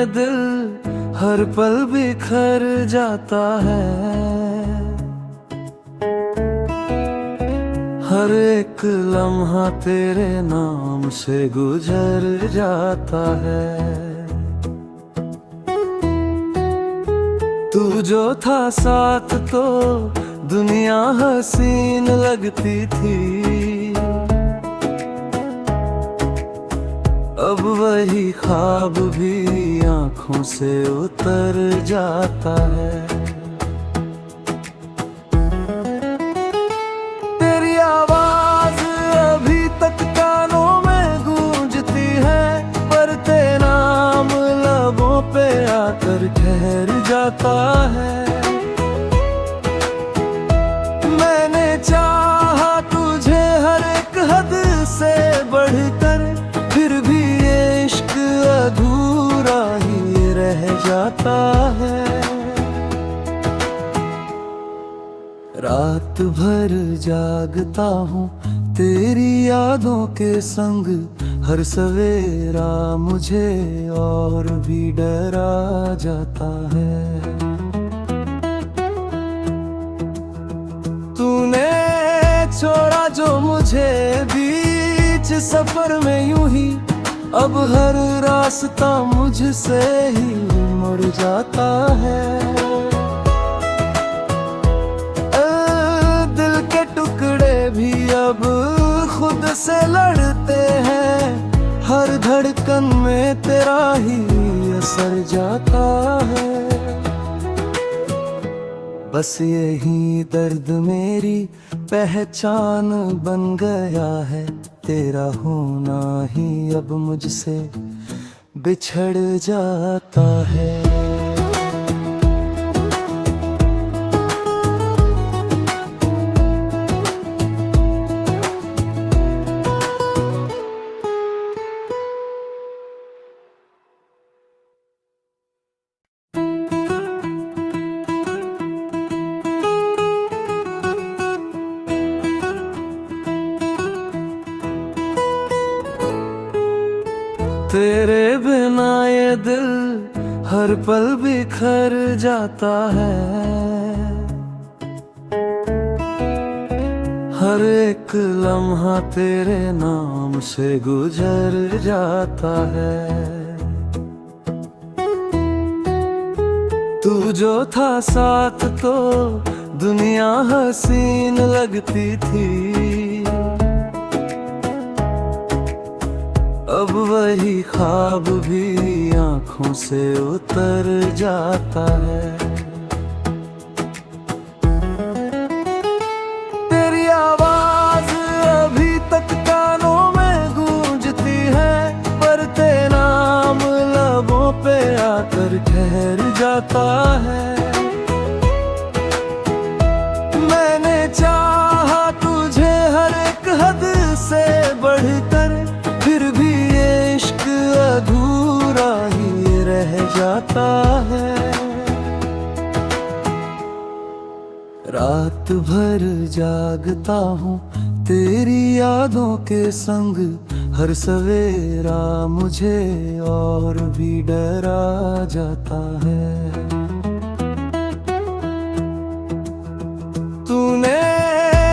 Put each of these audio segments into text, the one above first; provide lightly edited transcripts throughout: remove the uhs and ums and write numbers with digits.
ये दिल हर पल बिखर जाता है। हर एक लम्हा तेरे नाम से गुजर जाता है। तू जो था साथ तो दुनिया हसीन लगती थी। अब वही ख्वाब भी आँखों से उतर जाता है। तेरी आवाज अभी तक कानों में गूंजती है, पर तेरा नाम लबों पे आकर ठहर जाता है। मैंने चाहा तुझे हर एक हद से बढ़कर, फिर भी इश्क अधूरा ही रह जाता है। रात भर जागता हूँ तेरी यादों के संग, हर सवेरा मुझे और भी डरा जाता है। तूने छोड़ा जो मुझे बीच सफर में यूं ही, अब हर रास्ता मुझसे ही मुड़ जाता है। दिल के टुकड़े भी अब खुद से लड़ते हैं, हर धड़कन में तेरा ही असर जाता है। बस यही दर्द मेरी पहचान बन गया है, तेरा होना ही अब मुझसे बिछड़ जाता है। तेरे बिना ये दिल हर पल बिखर जाता है। हर एक लम्हा तेरे नाम से गुजर जाता है। तू जो था साथ तो दुनिया हसीन लगती थी। अब वही ख्वाब भी आँखों से उतर जाता है। तेरी आवाज अभी तक कानों में गूंजती है, पर तेरा नाम लबों पे आकर ठहर जाता है। मैंने चाहा तुझे हर एक हद से बढ़कर, फिर भी इश्क अधूरा ही रह जाता है। रात भर जागता हूँ तेरी यादों के संग, हर सवेरा मुझे और भी डरा जाता है। तूने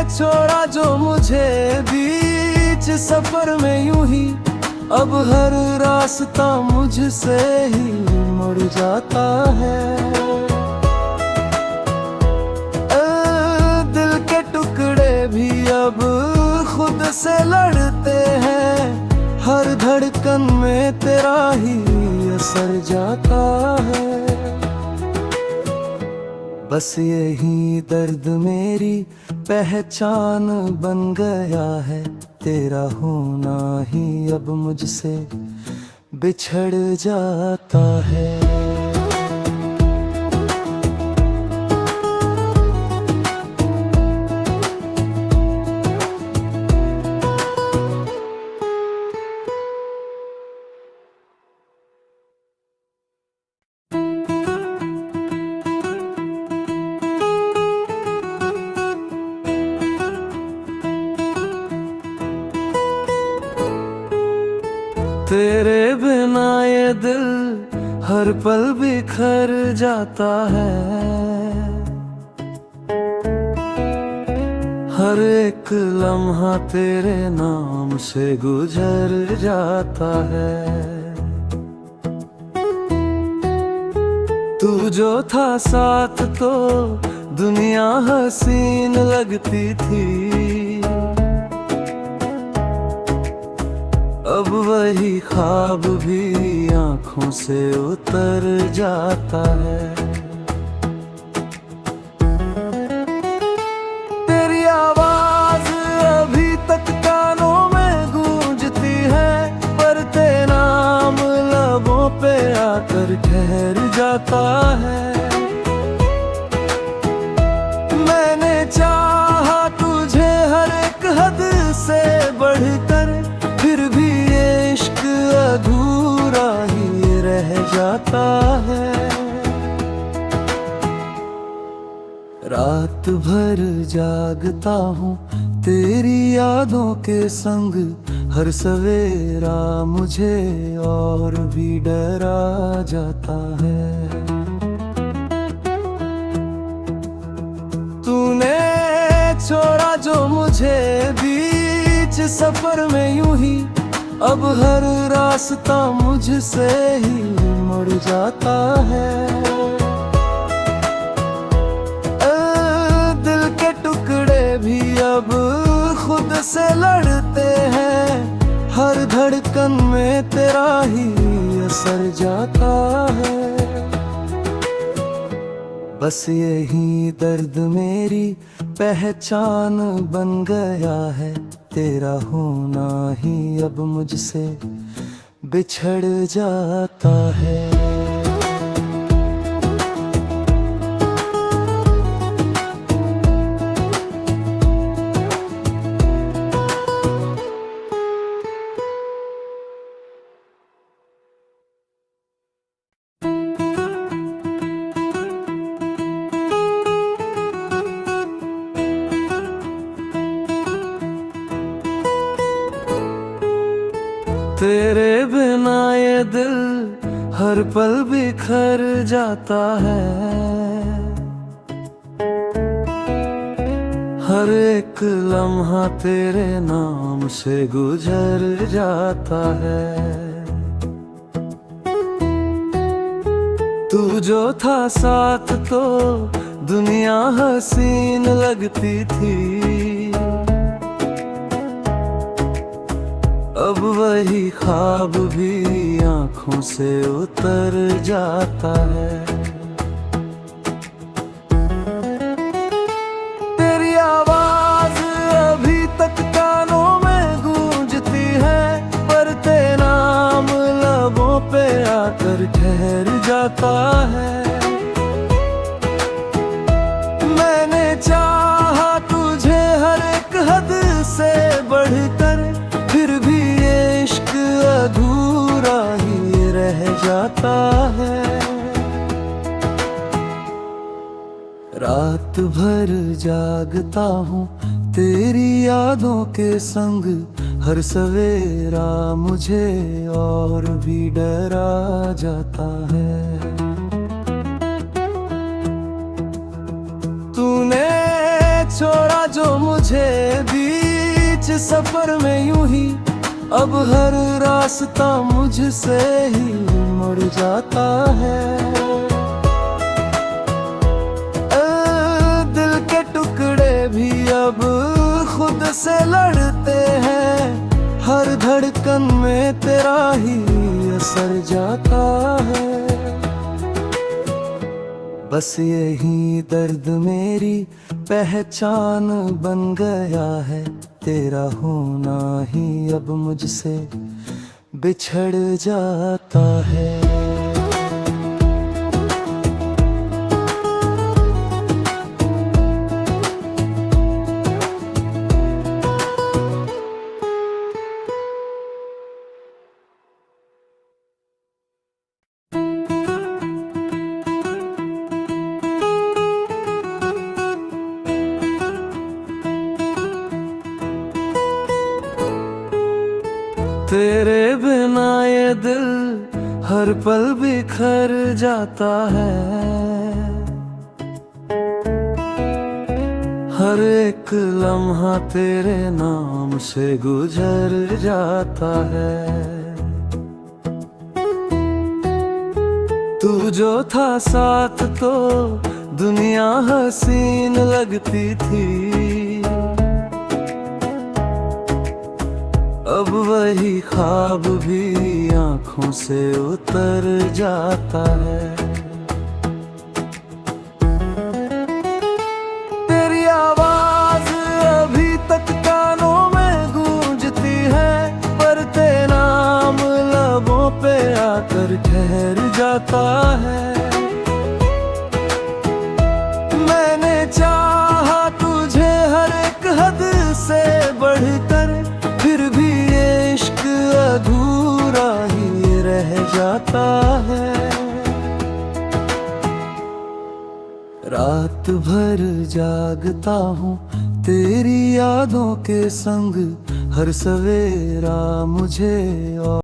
छोड़ा जो मुझे बीच सफर में यूं ही, अब हर रास्ता मुझसे ही मुड़ जाता है। दिल के टुकड़े भी अब खुद से लड़ते हैं, हर धड़कन में तेरा ही असर जाता है। बस यही दर्द मेरी पहचान बन गया है, तेरा होना ही अब मुझसे बिछड़ जाता है। तेरे बिना ये दिल हर पल बिखर जाता है, हर एक लम्हा तेरे नाम से गुजर जाता है। तू जो था साथ तो दुनिया हसीन लगती थी, अब वही ख्वाब भी आँखों से उतर जाता है। तेरी आवाज अभी तक कानों में गूंजती है, पर तेरा नाम लबों पे आकर ठहर जाता है। मैंने चाहा तुझे हर एक हद से बढ़कर, फिर भी ये इश्क अधूरा ही रह जाता है। रात भर जागता हूँ तेरी यादों के संग, हर सवेरा मुझे और भी डरा जाता है। तूने छोड़ा जो मुझे बीच सफर में यूं ही, अब हर रास्ता मुझसे ही मुड़ जाता है। दिल के टुकड़े भी अब खुद से लड़ते हैं, हर धड़कन में तेरा ही असर जाता है। बस यही दर्द मेरी पहचान बन गया है, तेरा होना ही अब मुझसे बिछड़ जाता है। तेरे बिना ये दिल हर पल बिखर जाता है, हर एक लम्हा तेरे नाम से गुजर जाता है। तू जो था साथ तो दुनिया हसीन लगती थी, अब वही ख्वाब भी आँखों से उतर जाता है। तेरी आवाज अभी तक कानों में गूंजती है, पर तेरा नाम लबों पे आकर ठहर जाता है। मैंने चाहा तुझे हर एक हद से बढ़कर, फिर भी ये इश्क अधूरा ही रह जाता है। रात भर जागता हूँ तेरी यादों के संग, हर सवेरा मुझे और भी डरा जाता है। तूने छोड़ा जो मुझे बीच सफर में यूं ही, अब हर रास्ता मुझसे ही मुड़ जाता है। दिल के टुकड़े भी अब खुद से लड़ते हैं, हर धड़कन में तेरा ही असर जाता है। बस यही दर्द मेरी पहचान बन गया है, तेरा होना ही अब मुझसे बिछड़ जाता है। तेरे बिना ये दिल हर पल बिखर जाता है, हर एक लम्हा तेरे नाम से गुजर जाता है। तू जो था साथ तो दुनिया हसीन लगती थी, अब वही ख्वाब भी आंखों से उतर जाता है। तेरी आवाज अभी तक कानों में गूंजती है, पर तेरा नाम लबों पे आकर ठहर जाता है। मैंने चाहा तुझे हर एक हद से बढ़कर, फिर भी ये इश्क अधूरा ही रह जाता है। रात भर जागता हूँ तेरी यादों के संग, हर सवेरा मुझे और